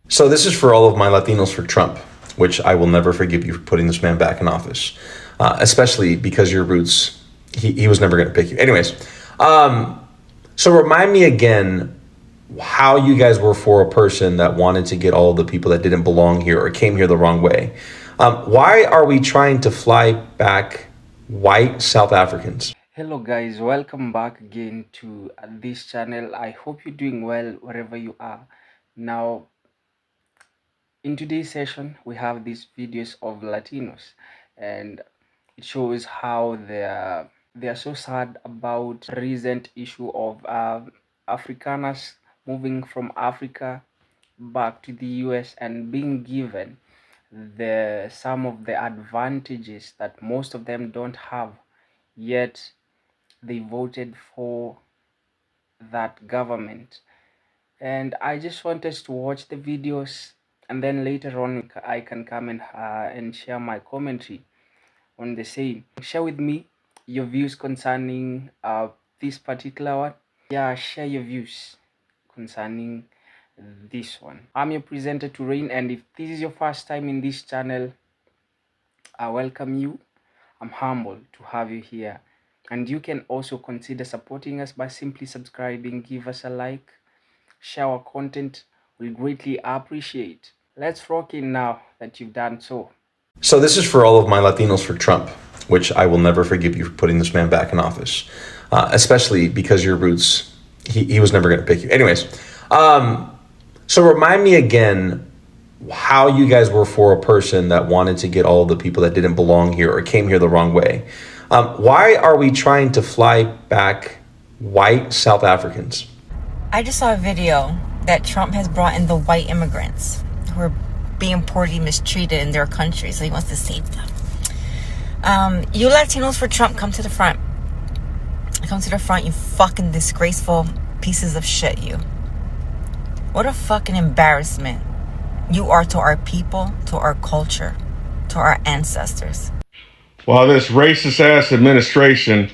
So this is for all of my Latinos for Trump, which I will never forgive you for putting this man back in office, especially because your roots, he was never going to pick you. Anyways, so remind me again how you guys were for a person that wanted to get all the people that didn't belong here or came here the wrong way. Why are we trying to fly back white South Africans? Hello guys, welcome back again to this channel. I hope you're doing well wherever you are. Now, in today's session, we have these videos of Latinos, and it shows how they are so sad about recent issue of Afrikaners moving from Africa back to the US and being given some of the advantages that most of them don't have, yet they voted for that government. And I just want us to watch the videos, and then later on I can come and share my commentary on the same. Share with me your views concerning this particular one. Yeah, share your views concerning this one. I'm your presenter Turain, and if this is your first time in this channel, I welcome you. I'm humbled to have you here, and you can also consider supporting us by simply subscribing, give us a like, share our content. We greatly appreciate. Let's rock in now that you've done so. So this is for all of my Latinos for Trump, which I will never forgive you for putting this man back in office, especially because your roots, he was never going to pick you. Anyways, so remind me again how you guys were for a person that wanted to get all the people that didn't belong here or came here the wrong way. Why are we trying to fly back white South Africans? I just saw a video that Trump has brought in the white immigrants who are being poorly mistreated in their country, so he wants to save them. You Latinos for Trump, come to the front. Come to the front, you fucking disgraceful pieces of shit, you. What a fucking embarrassment you are to our people, to our culture, to our ancestors. While this racist-ass administration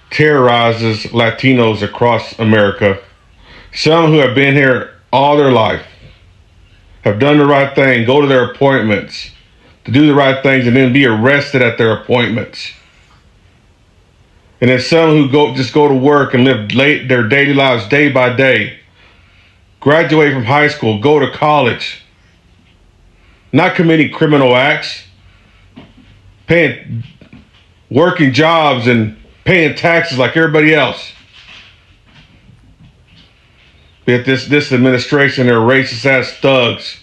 terrorizes Latinos across America, some who have been here all their life, have done the right thing, go to their appointments, to do the right things, and then be arrested at their appointments. And then some who just go to work and live their daily lives day by day, graduate from high school, go to college, not committing criminal acts, working jobs and paying taxes like everybody else. Yet this administration, they're racist ass thugs,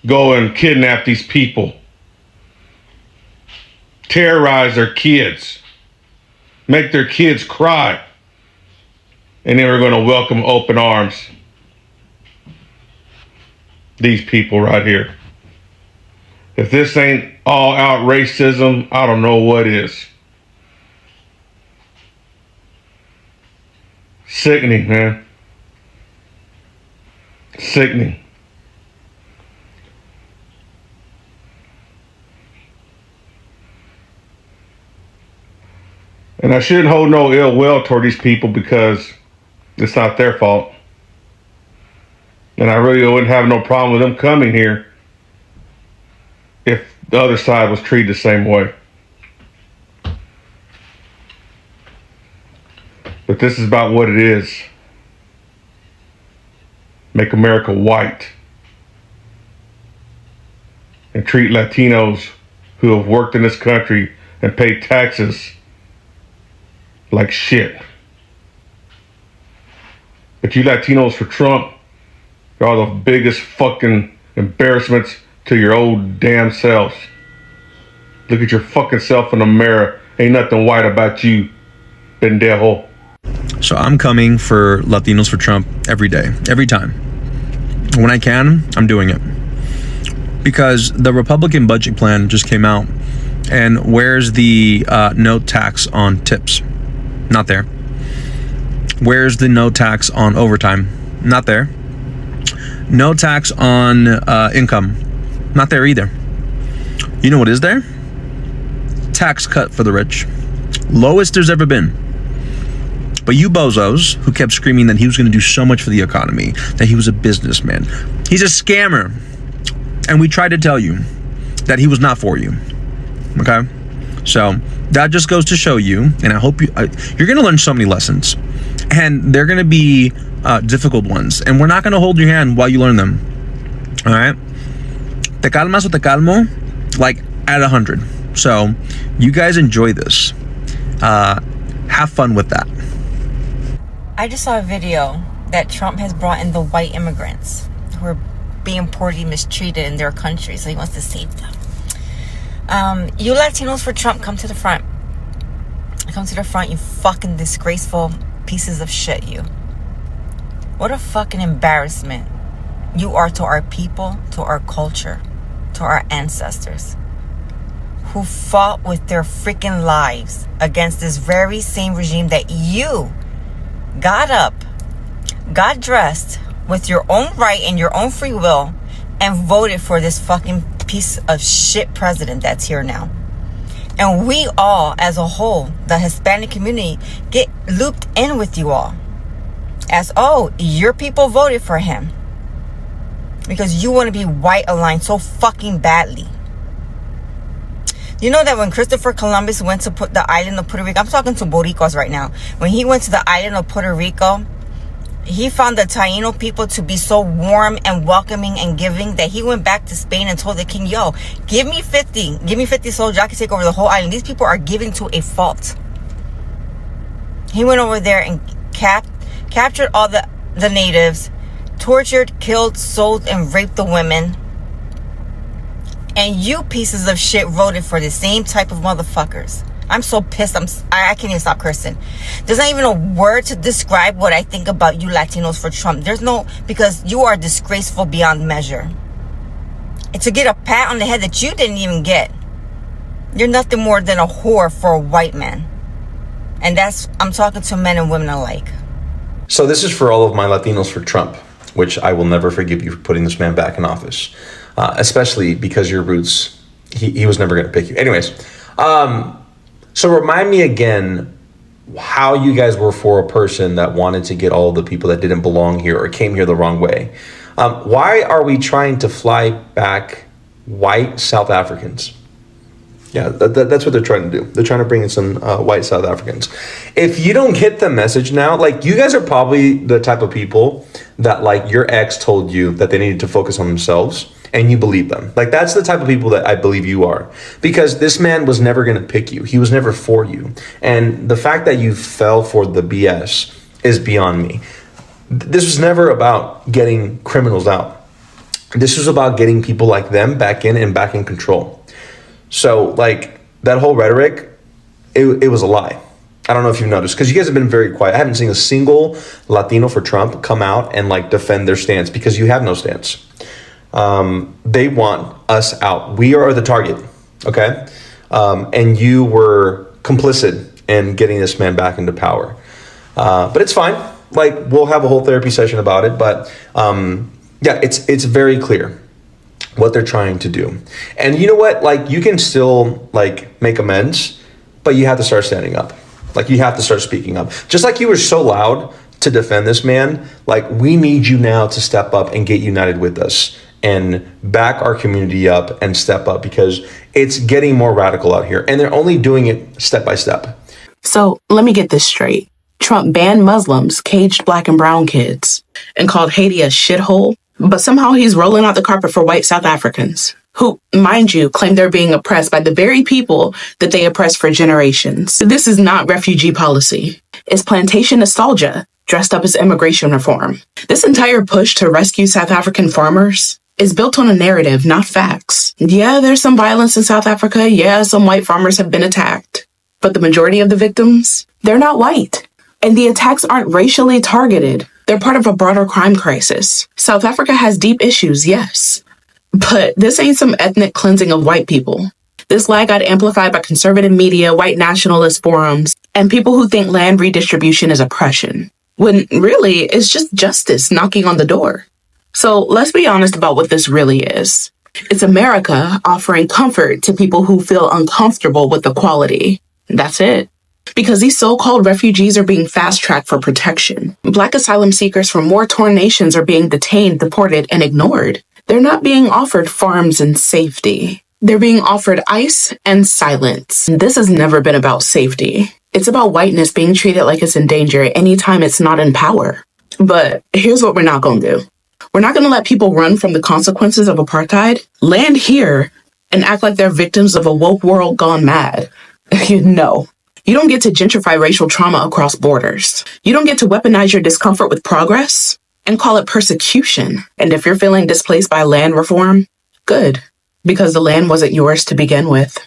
go and kidnap these people, terrorize their kids, make their kids cry, and then we're going to welcome open arms these people right here. If this ain't all out racism, I don't know what is. Sickening, man. Sickening. And I shouldn't hold no ill will toward these people because it's not their fault. And I really wouldn't have no problem with them coming here if the other side was treated the same way. But this is about what it is. Make America white. And treat Latinos who have worked in this country and paid taxes like shit. But you Latinos for Trump, you're all the biggest fucking embarrassments to your old damn selves. Look at your fucking self in the mirror. Ain't nothing white about you, pendejo. So I'm coming for Latinos for Trump every day, every time. When I can, I'm doing it. Because the Republican budget plan just came out, and where's the no tax on tips? Not there. Where's the no tax on overtime? Not there. No tax on income. Not there either. You know what is there? Tax cut for the rich. Lowest there's ever been. But you bozos who kept screaming that he was going to do so much for the economy, that he was a businessman, he's a scammer. And we tried to tell you that he was not for you. Okay? So that just goes to show you, and I hope you're going to learn so many lessons. And they're going to be difficult ones. And we're not going to hold your hand while you learn them. All right? Te calmas o te calmo, like at 100. So you guys enjoy this. Have fun with that. I just saw a video that Trump has brought in the white immigrants who are being poorly mistreated in their country, so he wants to save them. You Latinos for Trump, come to the front. Come to the front, you fucking disgraceful pieces of shit, you. What a fucking embarrassment you are to our people, to our culture, to our ancestors, who fought with their freaking lives against this very same regime that you got up, got dressed with your own right and your own free will, and voted for this fucking piece of shit president that's here now. And we all, as a whole, the Hispanic community, get looped in with you all. As, oh, your people voted for him because you want to be white aligned so fucking badly. You know that when Christopher Columbus went to put the island of Puerto Rico, I'm talking to Boricuas right now. When he went to the island of Puerto Rico, he found the Taino people to be so warm and welcoming and giving that he went back to Spain and told the king, yo, give me 50 soldiers. I can take over the whole island. These people are giving to a fault. He went over there and captured all the natives, tortured, killed, sold, and raped the women. And you pieces of shit voted for the same type of motherfuckers. I'm so pissed. I can't even stop cursing. There's not even a word to describe what I think about you Latinos for Trump. There's no, because you are disgraceful beyond measure. And to get a pat on the head that you didn't even get, you're nothing more than a whore for a white man. And I'm talking to men and women alike. So this is for all of my Latinos for Trump, which I will never forgive you for putting this man back in office, especially because your roots, he was never going to pick you. Anyways, so remind me again how you guys were for a person that wanted to get all the people that didn't belong here or came here the wrong way. Why are we trying to fly back white South Africans? Yeah, that's what they're trying to do. They're trying to bring in some white South Africans. If you don't get the message now, like you guys are probably the type of people that like your ex told you that they needed to focus on themselves and you believe them. Like that's the type of people that I believe you are, because this man was never going to pick you. He was never for you. And the fact that you fell for the BS is beyond me. This was never about getting criminals out. This was about getting people like them back in and back in control. So like that whole rhetoric, it was a lie. I don't know if you've noticed, because you guys have been very quiet. I haven't seen a single Latino for Trump come out and like defend their stance, because you have no stance. They want us out. We are the target, okay? And you were complicit in getting this man back into power. But it's fine. Like we'll have a whole therapy session about it. But yeah, it's very clear what they're trying to do. And you know what? Like you can still like make amends, but you have to start standing up. Like you have to start speaking up. Just like you were so loud to defend this man, like we need you now to step up and get united with us and back our community up and step up, because it's getting more radical out here and they're only doing it step by step. So let me get this straight. Trump banned Muslims, caged Black and brown kids, and called Haiti a shithole. But somehow he's rolling out the carpet for white South Africans, who, mind you, claim they're being oppressed by the very people that they oppressed for generations. This is not refugee policy. It's plantation nostalgia dressed up as immigration reform. This entire push to rescue South African farmers is built on a narrative, not facts. Yeah, there's some violence in South Africa. Yeah, some white farmers have been attacked. But the majority of the victims, they're not white. And the attacks aren't racially targeted. They're part of a broader crime crisis. South Africa has deep issues, yes. But this ain't some ethnic cleansing of white people. This lie got amplified by conservative media, white nationalist forums, and people who think land redistribution is oppression, when really it's just justice knocking on the door. So let's be honest about what this really is. It's America offering comfort to people who feel uncomfortable with equality. That's it. because these so-called refugees are being fast-tracked for protection. Black asylum seekers from war-torn nations are being detained, deported, and ignored. They're not being offered farms and safety. They're being offered ice and silence. This has never been about safety. It's about whiteness being treated like it's in danger anytime it's not in power. But here's what we're not going to do. We're not going to let people run from the consequences of apartheid, land here, and act like they're victims of a woke world gone mad. No. You don't get to gentrify racial trauma across borders. You don't get to weaponize your discomfort with progress and call it persecution. And if you're feeling displaced by land reform, good, because the land wasn't yours to begin with.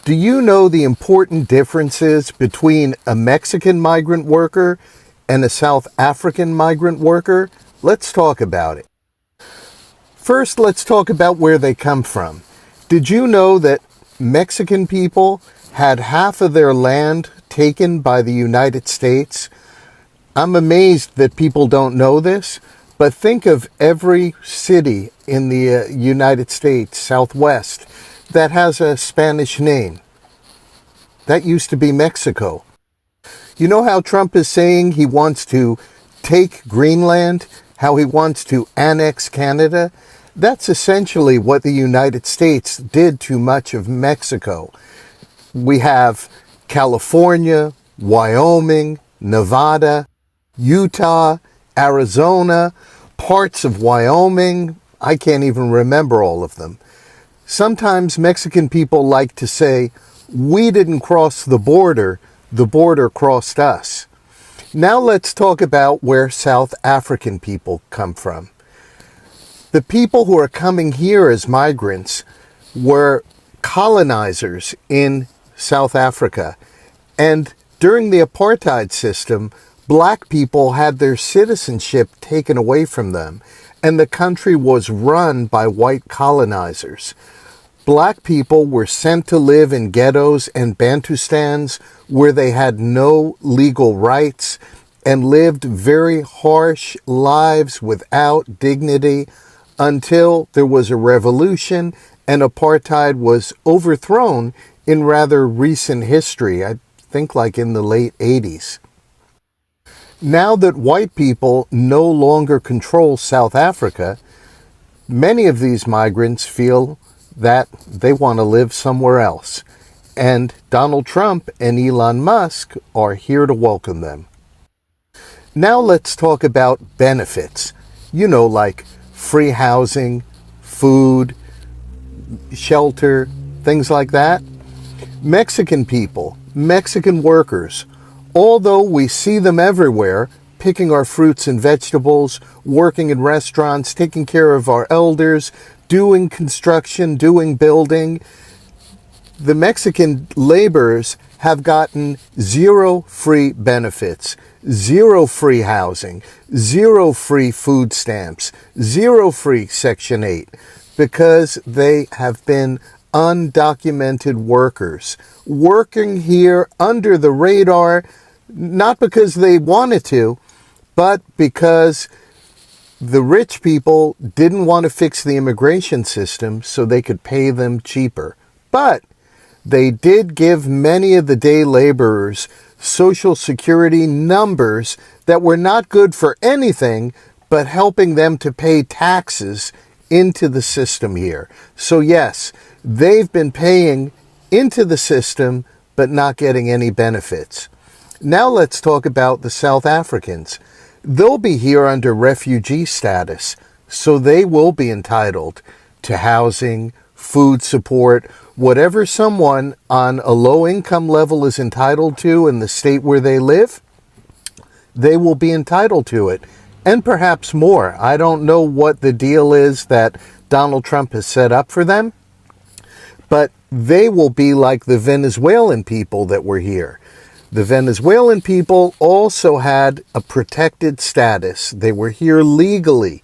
Do you know the important differences between a Mexican migrant worker and a South African migrant worker? Let's talk about it. First, let's talk about where they come from. Did you know that Mexican people had half of their land taken by the United States? I'm amazed that people don't know this, but think of every city in the United States, Southwest, that has a Spanish name. That used to be Mexico. You know how Trump is saying he wants to take Greenland, how he wants to annex Canada? That's essentially what the United States did to much of Mexico. We have California, Wyoming, Nevada, Utah, Arizona, parts of Wyoming. I can't even remember all of them. Sometimes Mexican people like to say, we didn't cross the border crossed us. Now let's talk about where South African people come from. The people who are coming here as migrants were colonizers in South Africa. And during the apartheid system, black people had their citizenship taken away from them, and the country was run by white colonizers. Black people were sent to live in ghettos and Bantustans where they had no legal rights and lived very harsh lives without dignity until there was a revolution and apartheid was overthrown in rather recent history, I think like in the late 80s. Now that white people no longer control South Africa, many of these migrants feel that they want to live somewhere else. And Donald Trump and Elon Musk are here to welcome them. Now let's talk about benefits. You know, like free housing, food, shelter, things like that. Mexican people, Mexican workers, although we see them everywhere, picking our fruits and vegetables, working in restaurants, taking care of our elders, doing construction, doing building, the Mexican laborers have gotten zero free benefits, zero free housing, zero free food stamps, zero free Section 8, because they have been undocumented workers, working here under the radar, not because they wanted to, but because the rich people didn't want to fix the immigration system so they could pay them cheaper. But they did give many of the day laborers Social Security numbers that were not good for anything but helping them to pay taxes into the system here. So yes, they've been paying into the system but not getting any benefits. Now let's talk about the South Africans. They'll be here under refugee status, so they will be entitled to housing, food support, whatever someone on a low income level is entitled to in the state where they live, they will be entitled to it, and perhaps more. I don't know what the deal is that Donald Trump has set up for them, but they will be like the Venezuelan people that were here. The Venezuelan people also had a protected status. They were here legally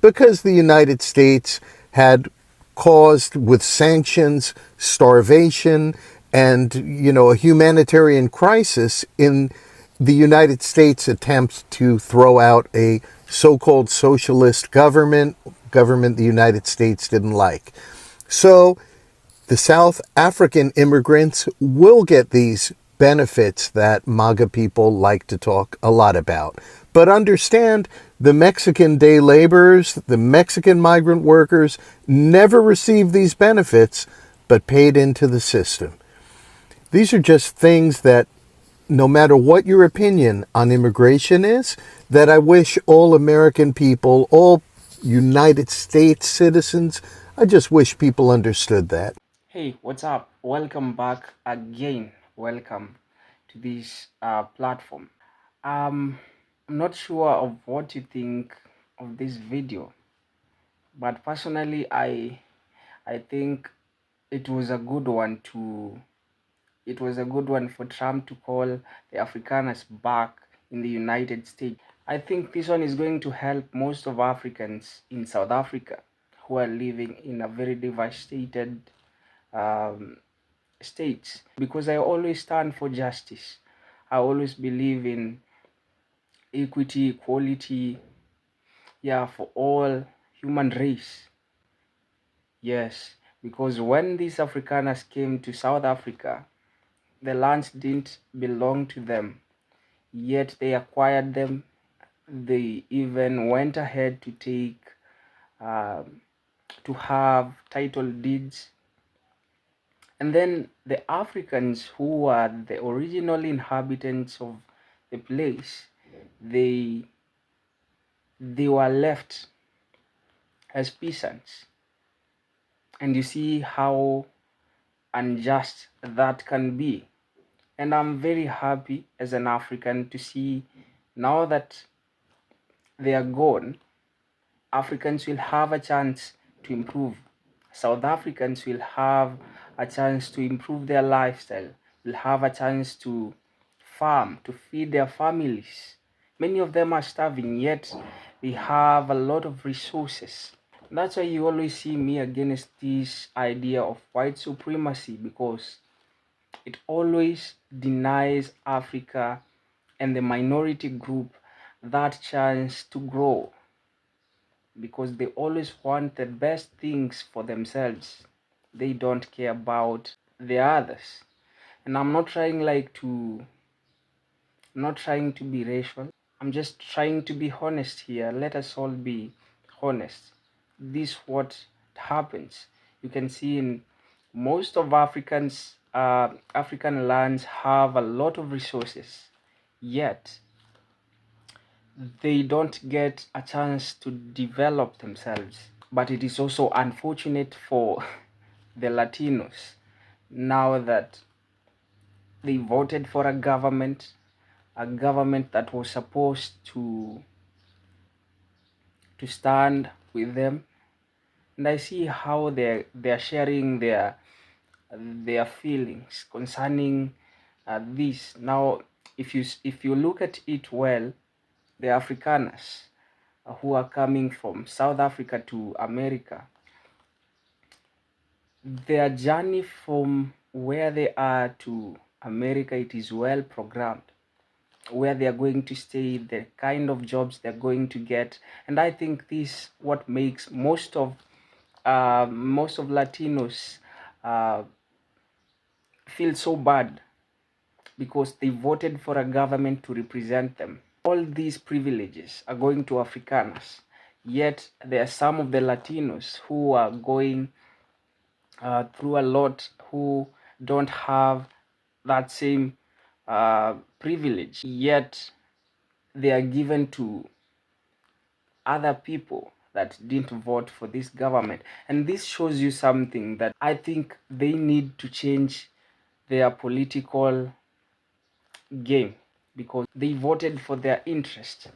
because the United States had caused with sanctions, starvation, and, a humanitarian crisis in the United States' attempts to throw out a so-called socialist government the United States didn't like. So the South African immigrants will get these benefits that MAGA people like to talk a lot about. But understand, the Mexican day laborers, the Mexican migrant workers never received these benefits, but paid into the system. These are just things that, no matter what your opinion on immigration is, that I wish all American people, all United States citizens, I just wish people understood that. Hey, what's up? Welcome back again. Welcome to this platform. I'm not sure of what you think of this video, but personally, I think it was a good one to it was a good one for Trump to call the Afrikaners back in the United States. I think this one is going to help most of Africans in South Africa who are living in a very devastated um, states, because I always stand for justice. I always believe in equity, equality, yeah, for all human race. Yes, because when these Afrikaners came to South Africa, the lands didn't belong to them, yet they acquired them. They even went ahead to take, to have title deeds. And then the Africans who are the original inhabitants of the place, they they were left as peasants. And you see how unjust that can be. And I'm very happy as an African to see now that they are gone, Africans will have a chance to improve. South Africans will have a chance to improve their lifestyle, will have a chance to farm, to feed their families. Many of them are starving, yet they have a lot of resources. That's why you always see me against this idea of white supremacy, because it always denies Africa and the minority group that chance to grow, because they always want the best things for themselves. They don't care about the others. And I'm not trying to be racial. I'm just trying to be honest here. Let us all be honest. This what happens. You can see in most of African lands have a lot of resources, yet they don't get a chance to develop themselves. But it is also unfortunate for the Latinos, now that they voted for a government that was supposed to stand with them. And I see how they're sharing their feelings concerning this. Now, if you look at it well, the Afrikaners who are coming from South Africa to America, their journey from where they are to America, it is well programmed, where they are going to stay, the kind of jobs they're going to get. And I think this what makes most of Latinos feel so bad, because they voted for a government to represent them. All these privileges are going to Afrikaners, yet there are some of the Latinos who are going through a lot, who don't have that same privilege, yet they are given to other people that didn't vote for this government. And this shows you something, that I think they need to change their political game, because they voted for their interest.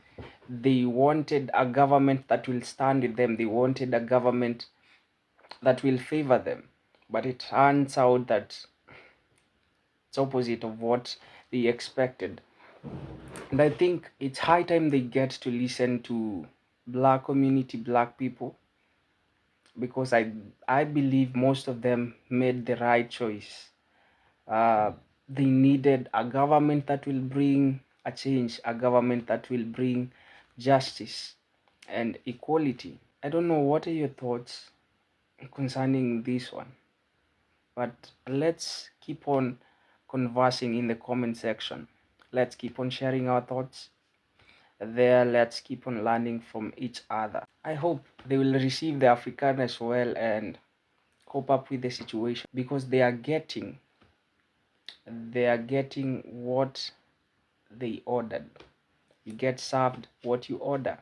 They wanted a government that will stand with them. They wanted a government that will favor them. But it turns out that it's opposite of what they expected. And I think it's high time they get to listen to black community, black people, because I believe most of them made the right choice. They needed a government that will bring a change, a government that will bring justice and equality. I don't know, what are your thoughts concerning this one? But let's keep on conversing in the comment section. Let's keep on sharing our thoughts there. Let's keep on learning from each other. I hope they will receive the Afrikaners well and cope up with the situation, because they are getting what they ordered. You get served what you order.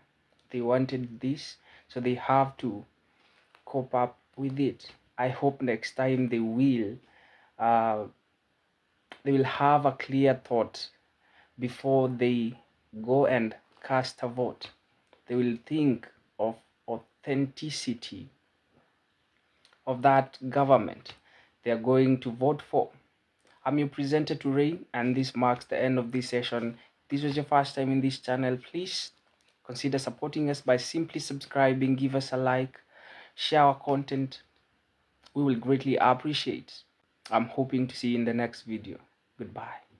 They wanted this, so they have to cope up with it. I hope next time they will have a clear thought before they go and cast a vote. They will think of authenticity of that government they are going to vote for. I'm your presenter Ray, and this marks the end of this session. If this was your first time in this channel, please consider supporting us by simply subscribing, give us a like, share our content. We will greatly appreciate. I'm hoping to see you in the next video. Goodbye.